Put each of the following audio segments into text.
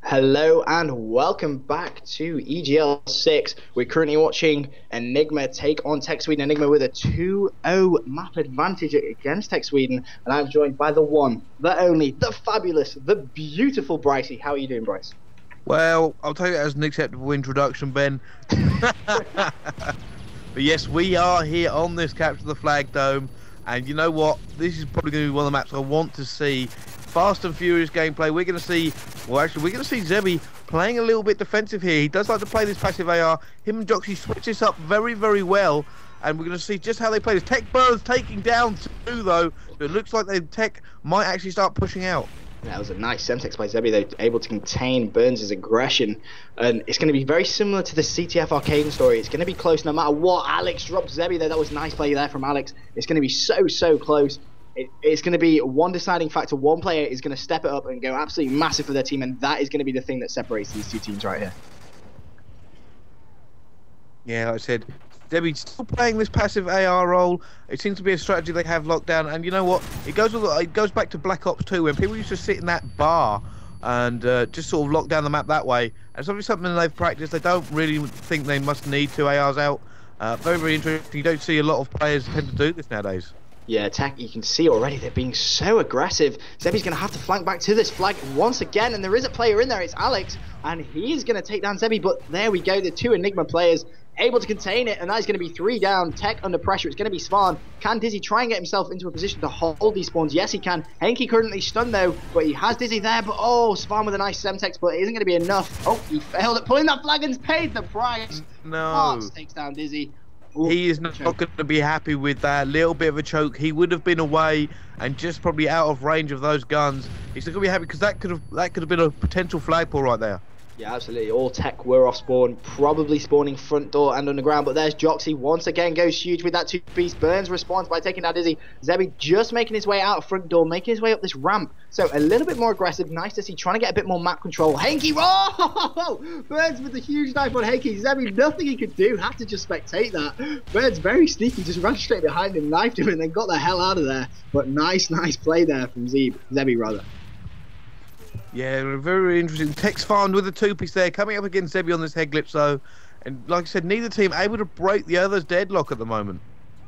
Hello and welcome back to EGL6. We're currently watching eNigma take on TEC.Sweden. eNigma with a 2-0 map advantage against TEC.Sweden. And I'm joined by the one, the only, the fabulous, the beautiful Brycey. How are you doing, Bryce? Well, I'll take it as an acceptable introduction, Ben. But yes, we are here on this Capture the Flag Dome. And you know what? This is probably going to be one of the maps I want to see. Fast and furious gameplay. We're going to see, well, actually, we're going to see Zebby playing a little bit defensive here. He does like to play this passive AR. Him and Joxy switch this up very, very well. And we're going to see just how they play this. Tech Burns taking down two, though. So it looks like the Tech might actually start pushing out. That was a nice Semtex by Zebby. They're able to contain Burns' aggression. And it's going to be very similar to the CTF Arcane story. It's going to be close no matter what. Alex drops Zebby there. That was a nice play there from Alex. It's going to be so close. It's going to be one deciding factor. One player is going to step it up and go absolutely massive for their team. And that is going to be the thing that separates these two teams right here. Yeah, like I said, Zebby's still playing this passive AR role. It seems to be a strategy they have locked down, and you know what? It goes back to Black Ops 2 when people used to sit in that bar and just sort of lock down the map that way. And it's obviously something they've practiced. They don't really think they must need two ARs out. Very interesting. You don't see a lot of players tend to do this nowadays. Yeah, Tech, you can see already they're being so aggressive. Zebby's going to have to flank back to this flag once again, and there is a player in there. It's Alex, and he is going to take down Zebby, but there we go. The two eNigma players able to contain it, and that is going to be 3 down. Tech under pressure. It's going to be Svan. Can Dizzy try and get himself into a position to hold these spawns? Yes, he can. Henke currently stunned, though, but he has Dizzy there. But, oh, Svan with a nice Semtex, but it isn't going to be enough. Oh, he failed at pulling that flag and's paid the price. No. Fox takes down Dizzy. Ooh, he is not going to be happy with that. Little bit of a choke. He would have been away and just probably out of range of those guns. He's not going to be happy because that could have been a potential flagpole right there. Yeah, absolutely. All Tech were off spawn, probably spawning front door and underground. But there's Joxy once again, goes huge with that two-piece. Burns responds by taking down Dizzy. Zebby just making his way out of front door, making his way up this ramp. So a little bit more aggressive. Nice to see, trying to get a bit more map control. Henke, oh! Burns with the huge knife on Henke. Zebby, nothing he could do. Had to just spectate that. Burns very sneaky, just ran straight behind him, knifed him, and then got the hell out of there. But nice play there from Zebby rather. Yeah, very interesting. Tech's farmed with a two-piece there, coming up against Zebby on this head glitch, though. And like I said, neither team able to break the other's deadlock at the moment.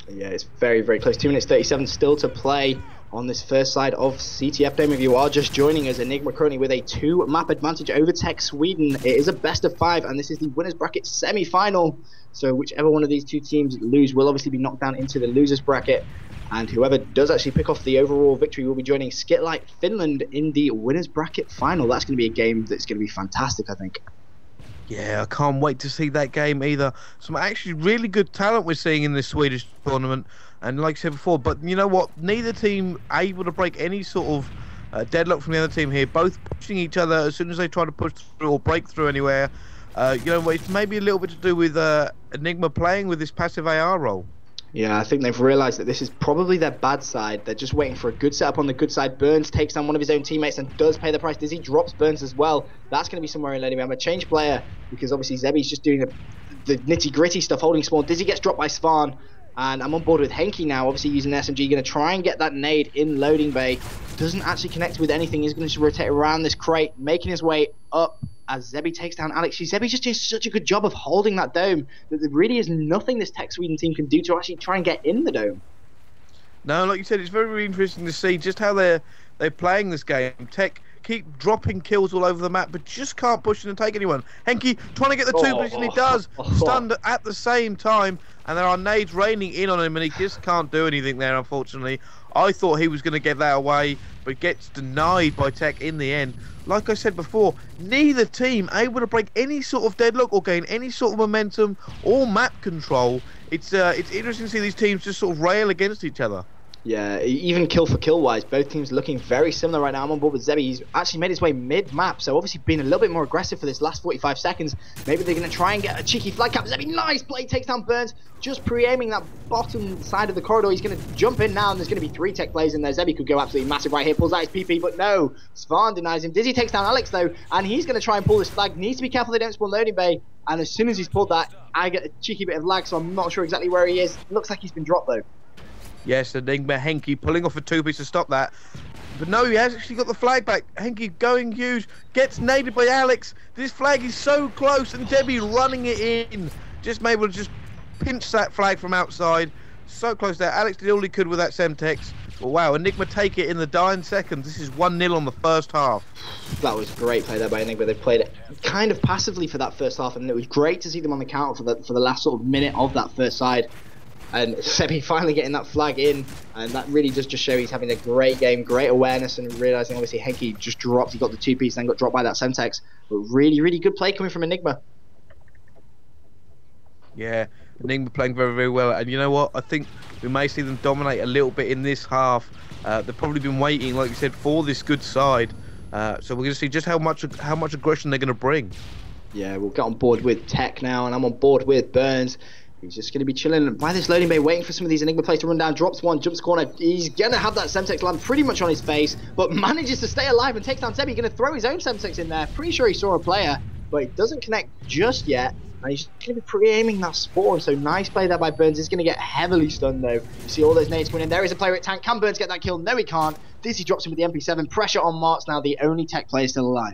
Yeah, it's very close. 2 minutes 37 still to play on this first side of CTF Dome. If you are just joining us, eNigma currently with a 2-map advantage over TEC.Sweden. It is a best of 5, and this is the winners bracket semi-final. So whichever one of these two teams lose will obviously be knocked down into the losers bracket. And whoever does actually pick off the overall victory will be joining Skitlight Finland in the winners bracket final. That's going to be a game that's going to be fantastic, I think. Yeah, I can't wait to see that game either. Some actually really good talent we're seeing in this Swedish tournament. And like I said before, but you know what? Neither team able to break any sort of deadlock from the other team here. Both pushing each other as soon as they try to push through or break through anywhere. You know, it's maybe a little bit to do with eNigma playing with this passive AR role. Yeah, I think they've realised that this is probably their bad side. They're just waiting for a good setup on the good side. Burns takes down one of his own teammates and does pay the price. Dizzy drops Burns as well. That's going to be somewhere in lane. I'm a change player because obviously Zebby's just doing the nitty-gritty stuff, holding spawn. Dizzy gets dropped by Svan, and I'm on board with Henke now, obviously using SMG. Going to try and get that nade in loading bay. Doesn't actually connect with anything. He's going to just rotate around this crate, making his way up as Zebby takes down Alex. Zebby just does such a good job of holding that dome that there really is nothing this TEC.Sweden team can do to actually try and get in the dome. No, like you said, it's very interesting to see just how they're playing this game. Tech keep dropping kills all over the map, but just can't push in and take anyone. Henke trying to get the two position, he does, stunned at the same time, and there are nades raining in on him, and he just can't do anything there, unfortunately. I thought he was going to get that away, but gets denied by Tech in the end. Like I said before, neither team able to break any sort of deadlock or gain any sort of momentum or map control. It's interesting to see these teams just sort of rail against each other. Yeah, even kill for kill wise, both teams looking very similar right now. I'm on board with Zebby. He's actually made his way mid-map, so obviously being a little bit more aggressive for this last 45 seconds. Maybe they're going to try and get a cheeky flag cap. Zebby, nice play, takes down Burns, just pre-aiming that bottom side of the corridor. He's going to jump in now, and there's going to be 3 Tech players in there. Zebby could go absolutely massive right here, pulls out his PP, but no. Svan denies him. Dizzy takes down Alex, though, and he's going to try and pull this flag. Needs to be careful they don't spawn loading bay, and as soon as he's pulled that, I get a cheeky bit of lag, so I'm not sure exactly where he is. Looks like he's been dropped, though. Yes, eNigma, Henky pulling off a two-piece to stop that. But no, he has actually got the flag back. Henky going huge, gets naded by Alex. This flag is so close, and Debbie running it in. Just able to just pinch that flag from outside. So close there. Alex did all he could with that Semtex. But wow, eNigma take it in the dying seconds. This is 1-0 on the first half. That was great play there by eNigma. They played it kind of passively for that first half, and it was great to see them on the counter for the last sort of minute of that first side. And Sebi finally getting that flag in, and that really does just show he's having a great game, great awareness, and realising obviously Henky just dropped. He got the two-piece, then got dropped by that Semtex. But really, really good play coming from eNigma. Yeah, eNigma playing very, very well. And you know what? I think we may see them dominate a little bit in this half. They've probably been waiting, like you said, for this good side. So we're going to see just how much aggression they're going to bring. Yeah, we'll get on board with TEC now, and I'm on board with Burns. He's just going to be chilling by this loading bay, waiting for some of these eNigma players to run down. Drops one, jumps corner. He's going to have that Semtex land pretty much on his face, but manages to stay alive and takes down Sebi. He's going to throw his own Semtex in there. Pretty sure he saw a player, but it doesn't connect just yet. And he's going to be pre-aiming that spawn. So nice play there by Burns. He's going to get heavily stunned though. You see all those nades coming in. There is a player at tank. Can Burns get that kill? No, he can't. Dizzy drops him with the MP7. Pressure on Marks now, the only TEC player still alive.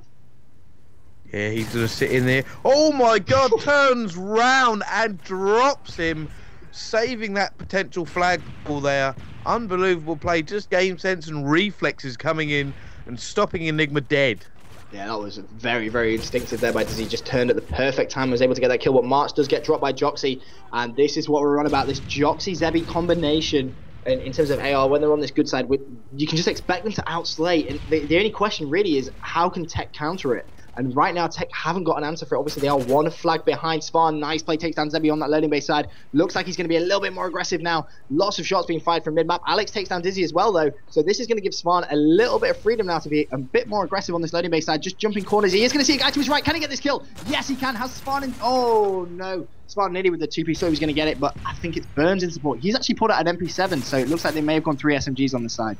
Yeah, he's going to sit in there. Oh my god, turns round and drops him, saving that potential flag ball there. Unbelievable play, just game sense and reflexes coming in and stopping eNigma dead. Yeah, that was very, very instinctive there by Dizzy. Just turned at the perfect time, was able to get that kill. But Marks does get dropped by Joxy, and this is what we're on about, this Joxy-Zebi combination. In terms of AR, when they're on this good side, you can just expect them to outslay. And the only question really is, how can TEC counter it? And right now, TEC haven't got an answer for it. Obviously, they are one flag behind. Spawn, nice play, takes down Zebi on that loading base side. Looks like he's going to be a little bit more aggressive now. Lots of shots being fired from mid-map. Alex takes down Dizzy as well, though. So this is going to give Spawn a little bit of freedom now to be a bit more aggressive on this loading base side. Just jumping corners. He is going to see a guy to his right. Can he get this kill? Yes, he can. Has Spawn in... Oh, no. Spawn nearly with the 2-piece, so he was going to get it. But I think it's Burns in support. He's actually pulled out an MP7, so it looks like they may have gone 3 SMGs on the side.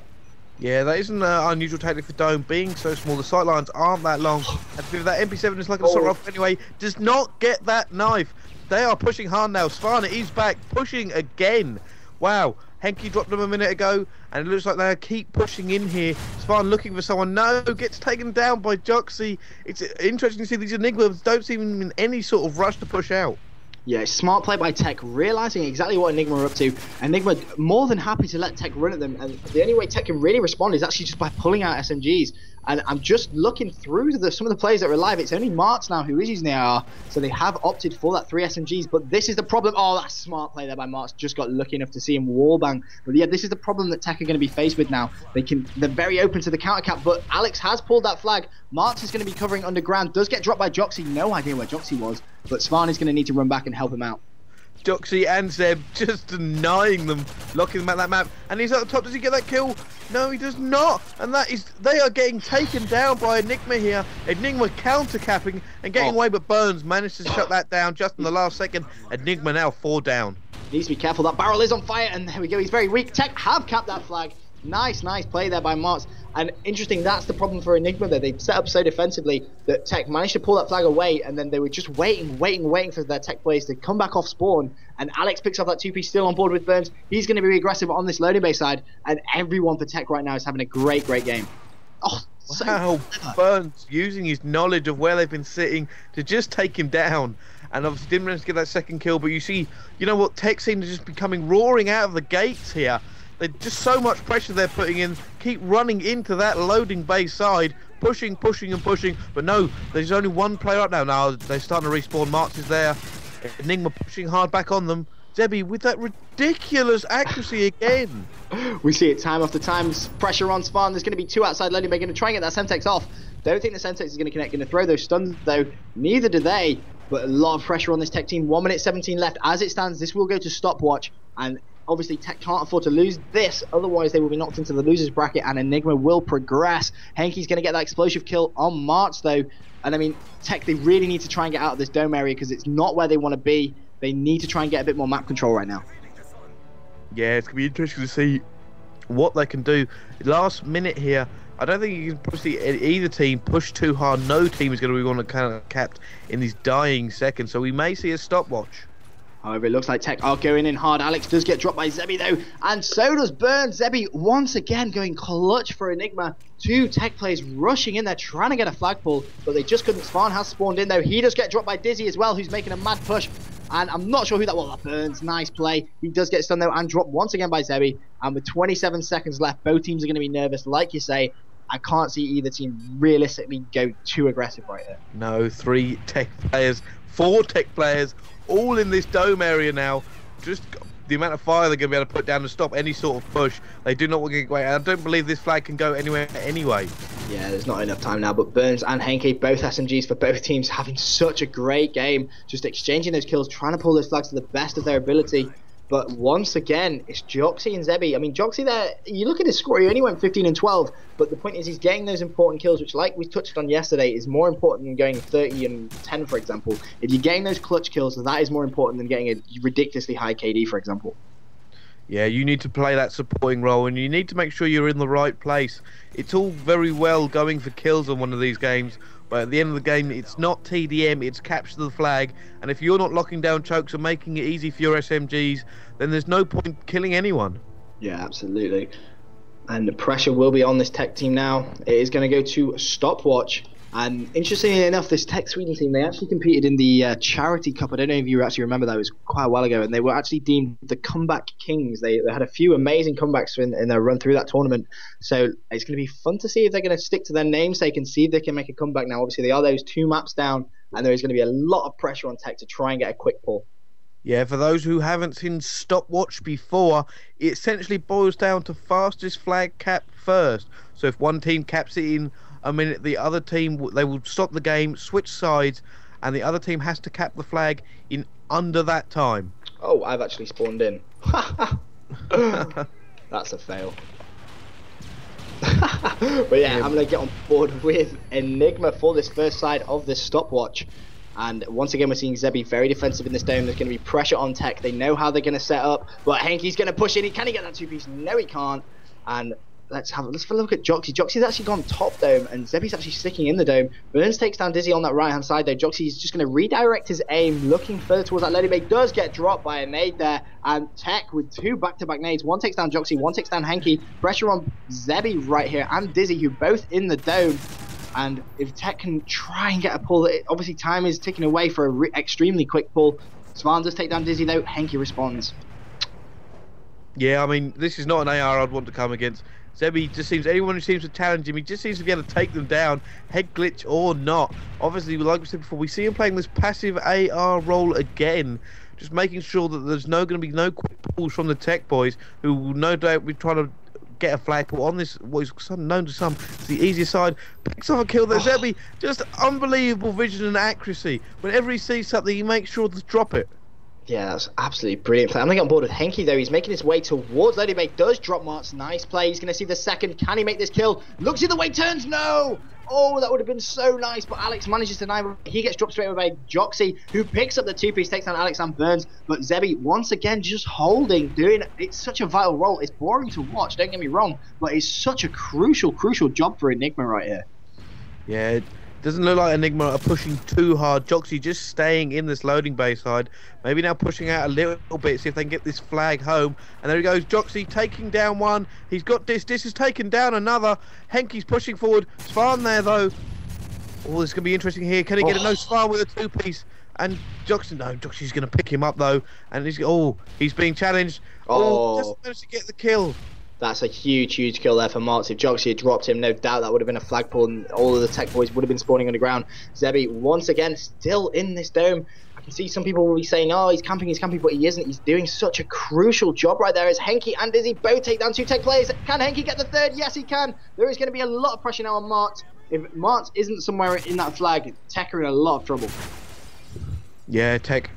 Yeah, that isn't an unusual tactic for Dome, being so small. The sight lines aren't that long. And that MP7 is like a sort of anyway. Does not get that knife. They are pushing hard now. Svana is back, pushing again. Wow. Henky dropped them a minute ago, and it looks like they keep pushing in here. Svan looking for someone. No, gets taken down by Joxy. It's interesting to see these eNigmas don't seem in any sort of rush to push out. Yeah, smart play by TEC, realising exactly what eNigma are up to. eNigma more than happy to let TEC run at them, and the only way TEC can really respond is actually just by pulling out SMGs. And I'm just looking through some of the players that are alive. It's only Marks now who is using the AR, so they have opted for that 3 SMGs. But this is the problem. Oh, that's smart play there by Marks. Just got lucky enough to see him wallbang. But yeah, this is the problem that TEC are going to be faced with now. They're very open to the counter cap, but Alex has pulled that flag. Marks is going to be covering underground. Does get dropped by Joxy. No idea where Joxy was, but Svan is going to need to run back and help him out. Joxy and Zeb just denying them, locking them at that map, and he's at the top. Does he get that kill? No, he does not. And they are getting taken down by eNigma here. eNigma counter capping and getting away, but Burns managed to shut that down just in the last second. eNigma now 4 down. Needs to be careful. That barrel is on fire, and there we go. He's very weak. TEC have capped that flag. Nice play there by Marks. And interesting, that's the problem for eNigma there. They've set up so defensively that TEC managed to pull that flag away, and then they were just waiting for their TEC players to come back off spawn. And Alex picks up that 2-piece, still on board with Burns. He's going to be aggressive on this loading base side, and everyone for TEC right now is having a great game. Oh, so wow, Burns using his knowledge of where they've been sitting to just take him down. And obviously didn't manage to get that second kill, but you know what, TEC seem to just be coming roaring out of the gates here. There's just so much pressure they're putting in, keep running into that loading bay side, pushing, but no, there's only one player up now. Now they're starting to respawn. Marks is there. eNigma pushing hard back on them. Zebi with that ridiculous accuracy again. We see it time after time. Pressure on Svan. There's going to be 2 outside loading bay. Going to try and get that Semtex off. Don't think the Semtex is going to connect. Going to throw those stuns though. Neither do they. But a lot of pressure on this TEC team. 1 minute 17 left. As it stands, this will go to stopwatch. And obviously TEC can't afford to lose this, otherwise they will be knocked into the losers bracket and eNigma will progress. Henky's going to get that explosive kill on March though, and I mean TEC, they really need to try and get out of this dome area because it's not where they want to be. They need to try and get a bit more map control right now. Yeah, it's going to be interesting to see what they can do. Last minute here, I don't think you can push either team push too hard. No team is going to be on the kind of capped in these dying seconds, so we may see a stopwatch. However, it looks like Tech are going in hard. Alex does get dropped by Zebi though, and so does Burns. Zebi once again going clutch for eNigma. 2 Tech players rushing in there trying to get a flag pull, but they just couldn't. Svan has spawned in though. He does get dropped by Dizzy as well, who's making a mad push. And I'm not sure who that was. Burns, nice play. He does get stunned though and dropped once again by Zebi. And with 27 seconds left, both teams are going to be nervous. Like you say, I can't see either team realistically go too aggressive right here. No, 3 Tech players, 4 Tech players, all in this dome area now. Just the amount of fire they're going to be able to put down to stop any sort of push. They do not want to get away. I don't believe this flag can go anywhere anyway. Yeah, there's not enough time now, but Burns and Henke, both SMGs for both teams, having such a great game, just exchanging those kills, trying to pull those flags to the best of their ability. But once again, it's Joxy and Zebi. I mean, Joxy there, you look at his score, he only went 15 and 12, but the point is he's getting those important kills, which, like we touched on yesterday, is more important than going 30 and 10, for example. If you're getting those clutch kills, that is more important than getting a ridiculously high KD, for example. Yeah, you need to play that supporting role, and you need to make sure you're in the right place. It's all very well going for kills on one of these games, but at the end of the game, it's not TDM, it's capture the flag, and if you're not locking down chokes and making it easy for your SMGs, then there's no point killing anyone. Yeah, absolutely. And the pressure will be on this Tech team now. It is going to go to Stopwatch. And interestingly enough, this TEC.Sweden team, they actually competed in the Charity Cup. I don't know if you actually remember that. It was quite a while ago. And they were actually deemed the comeback kings. They had a few amazing comebacks in their run through that tournament. So it's going to be fun to see if they're going to stick to their namesake and see if they can make a comeback now. Obviously, they are those 2 maps down. And there is going to be a lot of pressure on Tech to try and get a quick pull. Yeah, for those who haven't seen Stopwatch before, it essentially boils down to fastest flag cap first. So if one team caps it in a minute, the other team, they will stop the game, switch sides, and the other team has to cap the flag in under that time. Oh, I've actually spawned in. That's a fail. But yeah, I'm going to get on board with eNigma for this first side of this Stopwatch. And once again, we're seeing Zebi very defensive in this dome. There's going to be pressure on Tech. They know how they're going to set up, but Henke's going to push in. Can he get that 2-piece? No, he can't. And let's have a look at Joxy. Joxy's actually gone top dome, and Zebi's actually sticking in the dome. Burns takes down Dizzy on that right-hand side, though. Joxy's just going to redirect his aim, looking further towards that lady. Bay does get dropped by a nade there, and Tech with 2 back-to-back nades. One takes down Joxy, one takes down Henke. Pressure on Zebi right here, and Dizzy, who both in the dome. And if Tech can try and get a pull, obviously time is ticking away for an extremely quick pull. Svan does take down Dizzy though. Henke responds. Yeah, I mean, this is not an AR I'd want to come against. Zebi just seems, anyone who seems to challenge him, he just seems to be able to take them down, head glitch or not. Obviously, like we said before, we see him playing this passive AR role again, just making sure that there's going to be no quick pulls from the Tech boys, who will no doubt be trying to get a flag pull on this, what is known to some, it's the easier side. Picks off a kill there. Zebi, just unbelievable vision and accuracy. Whenever he sees something, he makes sure to drop it. Yeah, that's absolutely brilliant play. I'm going to get on board with Henke though. He's making his way towards Lady Bay. Does drop Marks. Nice play. He's going to see the second. Can he make this kill? Looks the way, turns. No! Oh, that would have been so nice, but Alex manages to deny. He gets dropped straight away by Joxy, who picks up the 2-piece, takes down Alex and Burns. But Zebi, once again, just holding, doing, it's such a vital role. It's boring to watch, don't get me wrong, but it's such a crucial job for eNigma right here. Yeah, it doesn't look like eNigma are pushing too hard. Joxy just staying in this loading bay side. Maybe now pushing out a little bit, see if they can get this flag home. And there he goes, Joxy taking down one. He's got this. This has taken down another. Henke's pushing forward. Svan there, though. Oh, this is going to be interesting here. Can he get a no Svan with a 2-piece? And Joxy, no, Joxy's going to pick him up, though. And he's being challenged. Just managed to get the kill. That's a huge kill there for Marks. If Joxy had dropped him, no doubt that would have been a flag pull and all of the Tech boys would have been spawning on the ground. Zebi, once again, still in this dome. I can see some people will be saying, oh, he's camping, but he isn't. He's doing such a crucial job right there as Henke and Dizzy both take down 2 Tech players. Can Henke get the 3rd? Yes, he can. There is going to be a lot of pressure now on Marks. If Marks isn't somewhere in that flag, Tech are in a lot of trouble. Yeah, Tech,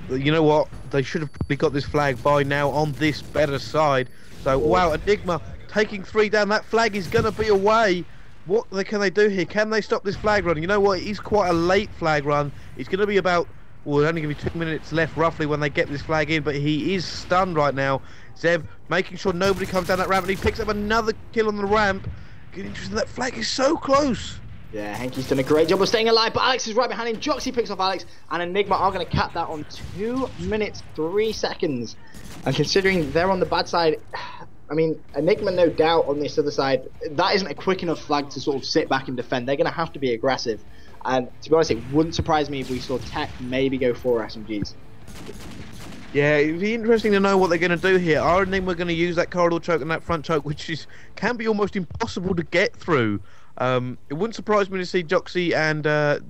you know what? They should have probably got this flag by now on this better side. So, wow, eNigma taking 3 down. That flag is going to be away. What can they do here? Can they stop this flag run? You know what? It is quite a late flag run. It's going to be about, well, only going to be 2 minutes left roughly when they get this flag in, but he is stunned right now. Zeb making sure nobody comes down that ramp, and he picks up another kill on the ramp. Interesting, that flag is so close. Yeah, Henke's done a great job of staying alive, but Alex is right behind him. Joxy picks off Alex, and eNigma are going to cap that on 2 minutes 3 seconds. And considering they're on the bad side, I mean, eNigma, no doubt, on this other side, that isn't a quick enough flag to sort of sit back and defend. They're going to have to be aggressive. And to be honest, it wouldn't surprise me if we saw TEC maybe go for SMGs. Yeah, it'd be interesting to know what they're going to do here. Are eNigma going to use that corridor choke and that front choke, which can be almost impossible to get through? It wouldn't surprise me to see Joxy and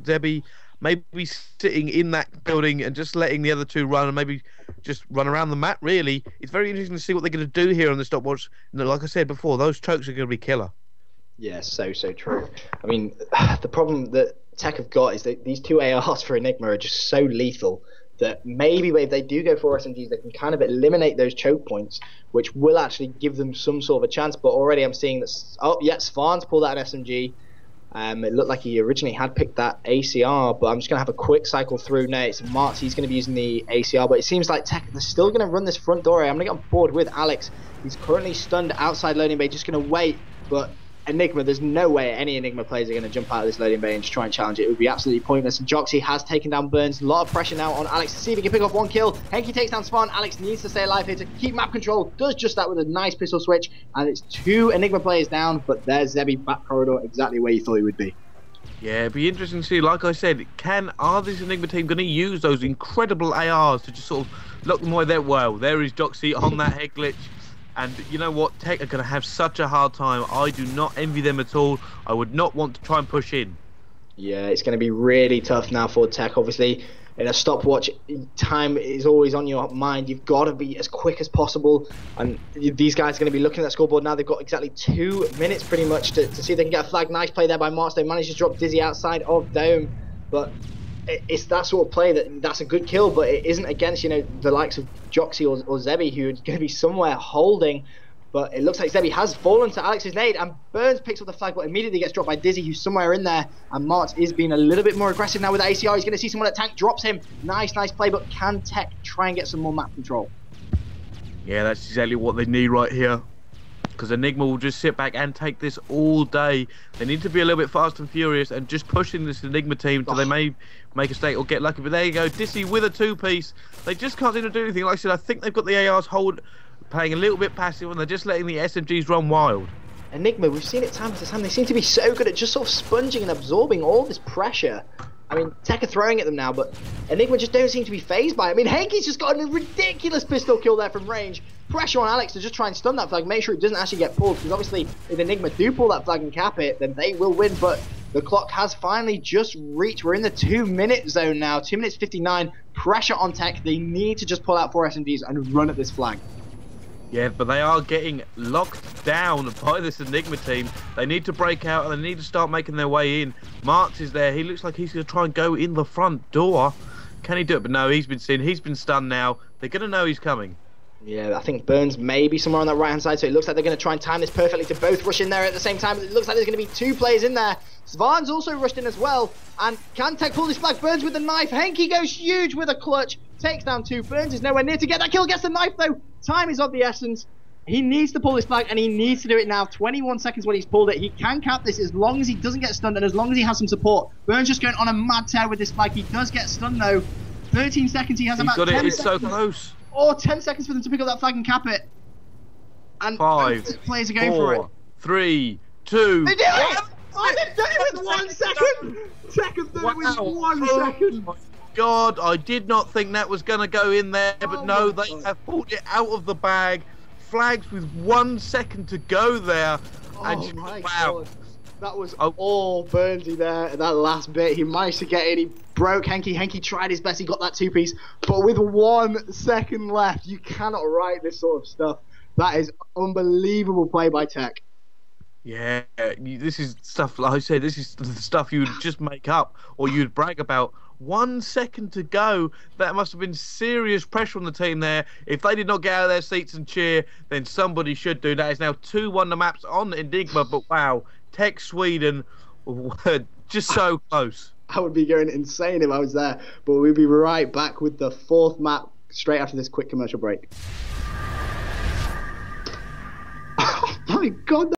Debbie maybe sitting in that building and just letting the other two run and maybe just run around the map, really. It's very interesting to see what they're going to do here on the stopwatch. Like I said before, those chokes are going to be killer. Yeah, so true. I mean, the problem that TEC have got is that these two ARs for eNigma are just so lethal that maybe if they do go for SMGs, they can kind of eliminate those choke points, which will actually give them some sort of a chance. But already I'm seeing that, Svarn's pulled out an SMG. It looked like he originally had picked that ACR, but I'm just going to have a quick cycle through now. It's Martz, he's going to be using the ACR, but it seems like TEC, they're still going to run this front door. I'm going to get on board with Alex. He's currently stunned outside loading bay, just going to wait, but eNigma, there's no way any eNigma players are going to jump out of this loading bay and just try and challenge it. It would be absolutely pointless. And Joxy has taken down Burns. A lot of pressure now on Alex to see if he can pick off one kill. Henke takes down Spawn. Alex needs to stay alive here to keep map control. Does just that with a nice pistol switch. And it's 2 eNigma players down, but there's Zebby back corridor exactly where you thought he would be. Yeah, it'd be interesting to see. Like I said, are this eNigma team going to use those incredible ARs to just sort of lock them away? There is Joxy on that head glitch. And you know what? TEC are going to have such a hard time. I do not envy them at all. I would not want to try and push in. Yeah, it's going to be really tough now for TEC. Obviously, in a stopwatch, time is always on your mind. You've got to be as quick as possible. And these guys are going to be looking at that scoreboard now. They've got exactly 2 minutes pretty much to see if they can get a flag. Nice play there by Martz. They managed to drop Dizzy outside of Dome. But it's that sort of play that's a good kill, but it isn't against, you know, the likes of Joxy or Zebby, who are going to be somewhere holding. But it looks like Zebby has fallen to Alex's nade, and Burns picks up the flag, but immediately gets dropped by Dizzy, who's somewhere in there. And Martz is being a little bit more aggressive now with the ACR. He's going to see someone at tank, drops him. Nice play, but can TEC try and get some more map control? Yeah, that's exactly what they need right here. Because eNigma will just sit back and take this all day. They need to be a little bit fast and furious and just pushing this eNigma team till they may make a mistake or get lucky. But there you go, Dizzy with a 2-piece. They just can't seem to do anything. Like I said, I think they've got the ARs playing a little bit passive, and they're just letting the SMGs run wild. eNigma, we've seen it time after time. They seem to be so good at just sort of sponging and absorbing all this pressure. I mean, TEC are throwing at them now, but eNigma just don't seem to be phased by it. I mean, Henke's just got a ridiculous pistol kill there from range. Pressure on Alex to just try and stun that flag, make sure it doesn't actually get pulled, because obviously if eNigma do pull that flag and cap it, then they will win. But the clock has finally just reached. We're in the 2-minute zone now, 2 minutes 59. Pressure on TEC. They need to just pull out 4 SMGs and run at this flag. Yeah, but they are getting locked down by this eNigma team. They need to break out and they need to start making their way in. Martz is there. He looks like he's going to try and go in the front door. Can he do it? But no, he's been seen. He's been stunned now. They're going to know he's coming. Yeah, I think Burns may be somewhere on that right-hand side, so it looks like they're going to try and time this perfectly to both rush in there at the same time. It looks like there's going to be 2 players in there. Svarn's also rushed in as well. And can TEC pull this flag? Burns with the knife. Henke goes huge with a clutch. Takes down 2. Burns is nowhere near to get that kill. Gets the knife, though. Time is of the essence. He needs to pull this flag, and he needs to do it now. 21 seconds when he's pulled it. He can cap this as long as he doesn't get stunned and as long as he has some support. Burns just going on a mad tear with this flag. He does get stunned, though. 13 seconds. He has about 10 seconds. It's so close. Or 10 seconds for them to pick up that flag and cap it. And 5, players are going for it. 3, 2. They do it! Oh, they've done it with 1 second! TEC have done it with 1 second! Oh my God, I did not think that was going to go in there, but no, they have pulled it out of the bag. Flags with 1 second to go there. And my God. That was all Burnsy there. That last bit, he managed to get in. He broke Henke. Henke tried his best. He got that 2-piece. But with 1 second left, you cannot write this sort of stuff. That is unbelievable play by TEC. Yeah, this is stuff, like I said, this is the stuff you would just make up or you'd brag about. 1 second to go. That must have been serious pressure on the team there. If they did not get out of their seats and cheer, then somebody should do. That is now 2 wonder maps on eNigma, but wow, TEC.Sweden were just so close. I would be going insane if I was there, but we'll be right back with the 4th map straight after this quick commercial break. Oh my God.